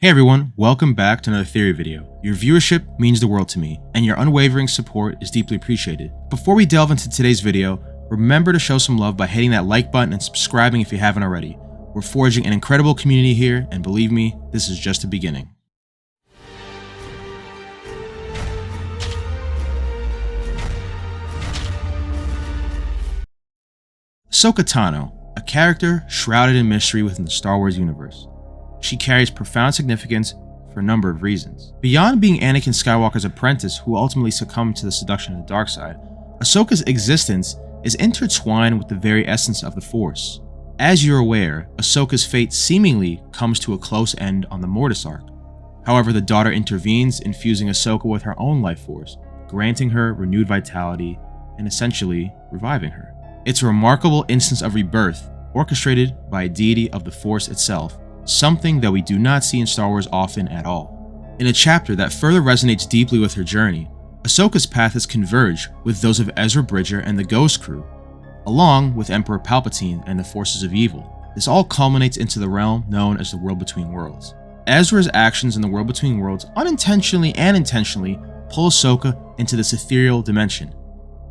Hey everyone, welcome back to another theory video. Your viewership means the world to me, and your unwavering support is deeply appreciated. Before we delve into today's video, remember to show some love by hitting that like button and subscribing if you haven't already. We're forging an incredible community here, and believe me, this is just the beginning. Ahsoka Tano, a character shrouded in mystery within the Star Wars universe. She carries profound significance for a number of reasons. Beyond being Anakin Skywalker's apprentice who ultimately succumbed to the seduction of the dark side, Ahsoka's existence is intertwined with the very essence of the Force. As you're aware, Ahsoka's fate seemingly comes to a close end on the Mortis arc. However, the daughter intervenes, infusing Ahsoka with her own life force, granting her renewed vitality and essentially reviving her. It's a remarkable instance of rebirth, orchestrated by a deity of the Force itself, something that we do not see in Star Wars often at all. In a chapter that further resonates deeply with her journey, Ahsoka's paths converge with those of Ezra Bridger and the Ghost Crew, along with Emperor Palpatine and the forces of evil. This all culminates into the realm known as the World Between Worlds. Ezra's actions in the World Between Worlds unintentionally and intentionally pull Ahsoka into this ethereal dimension,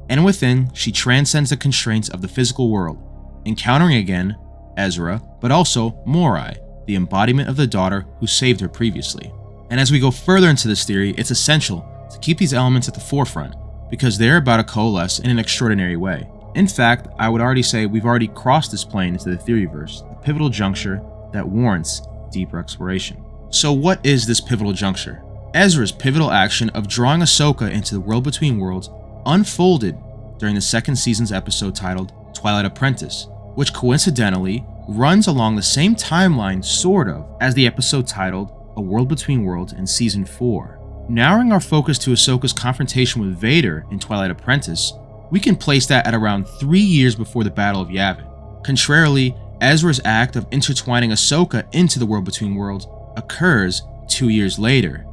and within, she transcends the constraints of the physical world, encountering again Ezra, but also Morai, the embodiment of the daughter who saved her previously. And as we go further into this theory, it's essential to keep these elements at the forefront, because they're about to coalesce in an extraordinary way. In fact, I would already say we've already crossed this plane into the theoryverse, a pivotal juncture that warrants deeper exploration. So what is this pivotal juncture? Ezra's pivotal action of drawing Ahsoka into the World Between Worlds unfolded during the second season's episode titled Twilight Apprentice, which coincidentally runs along the same timeline sort of as the episode titled A World Between Worlds in Season 4. Narrowing our focus to Ahsoka's confrontation with Vader in Twilight Apprentice, we can place that at around 3 years before the Battle of Yavin. Contrarily, Ezra's act of intertwining Ahsoka into the World Between Worlds occurs 2 years later,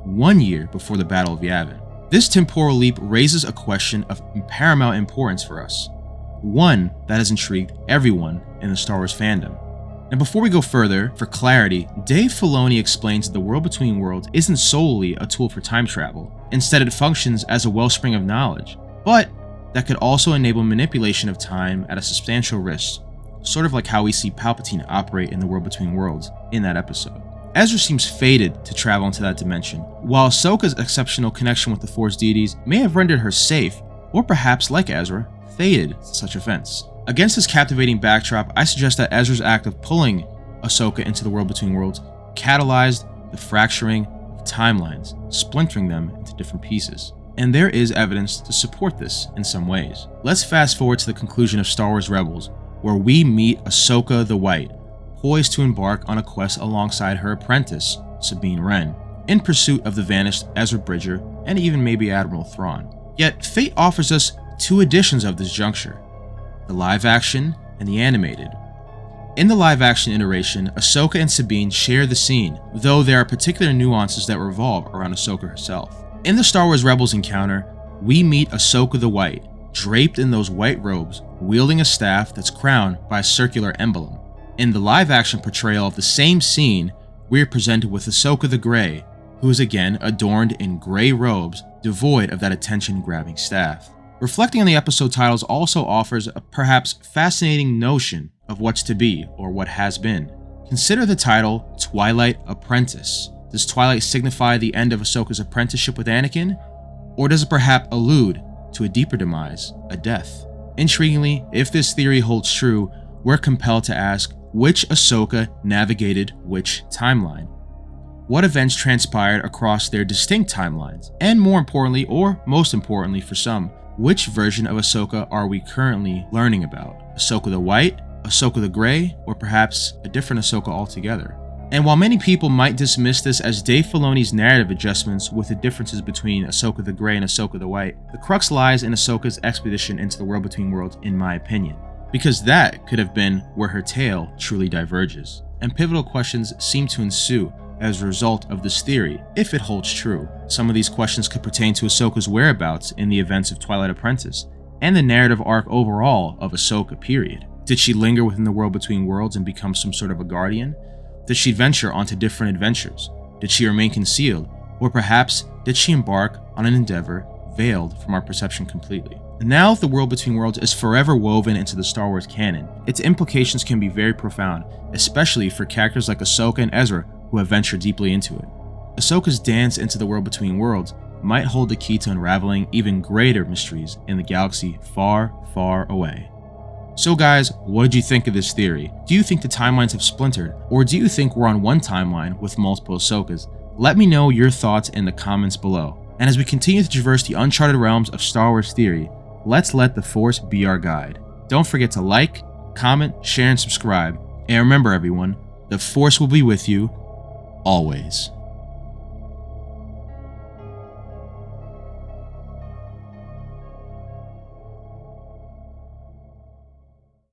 1 year before the Battle of Yavin. This temporal leap raises a question of paramount importance for us, one that has intrigued everyone in the Star Wars fandom. And before we go further, for clarity, Dave Filoni explains that the World Between Worlds isn't solely a tool for time travel. Instead, it functions as a wellspring of knowledge, but that could also enable manipulation of time at a substantial risk, sort of like how we see Palpatine operate in the World Between Worlds in that episode. Ezra seems fated to travel into that dimension, while Ahsoka's exceptional connection with the Force deities may have rendered her safe, or perhaps, like Ezra, fated to such offense. Against this captivating backdrop, I suggest that Ezra's act of pulling Ahsoka into the World Between Worlds catalyzed the fracturing of timelines, splintering them into different pieces. And there is evidence to support this in some ways. Let's fast forward to the conclusion of Star Wars Rebels, where we meet Ahsoka the White, poised to embark on a quest alongside her apprentice, Sabine Wren, in pursuit of the vanished Ezra Bridger and even maybe Admiral Thrawn. Yet fate offers us two editions of this juncture, the live action and the animated. In the live action iteration, Ahsoka and Sabine share the scene, though there are particular nuances that revolve around Ahsoka herself. In the Star Wars Rebels encounter, we meet Ahsoka the White, draped in those white robes, wielding a staff that's crowned by a circular emblem. In the live action portrayal of the same scene, we are presented with Ahsoka the Grey, who is again adorned in grey robes devoid of that attention-grabbing staff. Reflecting on the episode titles also offers a perhaps fascinating notion of what's to be or what has been. Consider the title Twilight Apprentice. Does Twilight signify the end of Ahsoka's apprenticeship with Anakin, or does it perhaps allude to a deeper demise, a death? Intriguingly, if this theory holds true, we're compelled to ask which Ahsoka navigated which timeline. What events transpired across their distinct timelines? And more importantly, or most importantly for some, which version of Ahsoka are we currently learning about? Ahsoka the White, Ahsoka the Grey, or perhaps a different Ahsoka altogether? And while many people might dismiss this as Dave Filoni's narrative adjustments with the differences between Ahsoka the Grey and Ahsoka the White, the crux lies in Ahsoka's expedition into the World Between Worlds, in my opinion, because that could have been where her tale truly diverges. And pivotal questions seem to ensue as a result of this theory, if it holds true. Some of these questions could pertain to Ahsoka's whereabouts in the events of Twilight Apprentice, and the narrative arc overall of Ahsoka, period. Did she linger within the World Between Worlds and become some sort of a guardian? Did she venture onto different adventures? Did she remain concealed? Or perhaps did she embark on an endeavor veiled from our perception completely? And now the world between worlds is forever woven into the Star Wars canon. Its implications can be very profound, especially for characters like Ahsoka and Ezra who have ventured deeply into it. Ahsoka's dance into the world between worlds might hold the key to unraveling even greater mysteries in the galaxy far, far away. So guys, what did you think of this theory? Do you think the timelines have splintered, or do you think we're on one timeline with multiple Ahsokas? Let me know your thoughts in the comments below. And as we continue to traverse the uncharted realms of Star Wars theory, let's let the Force be our guide. Don't forget to like, comment, share, and subscribe. And remember everyone, the Force will be with you always.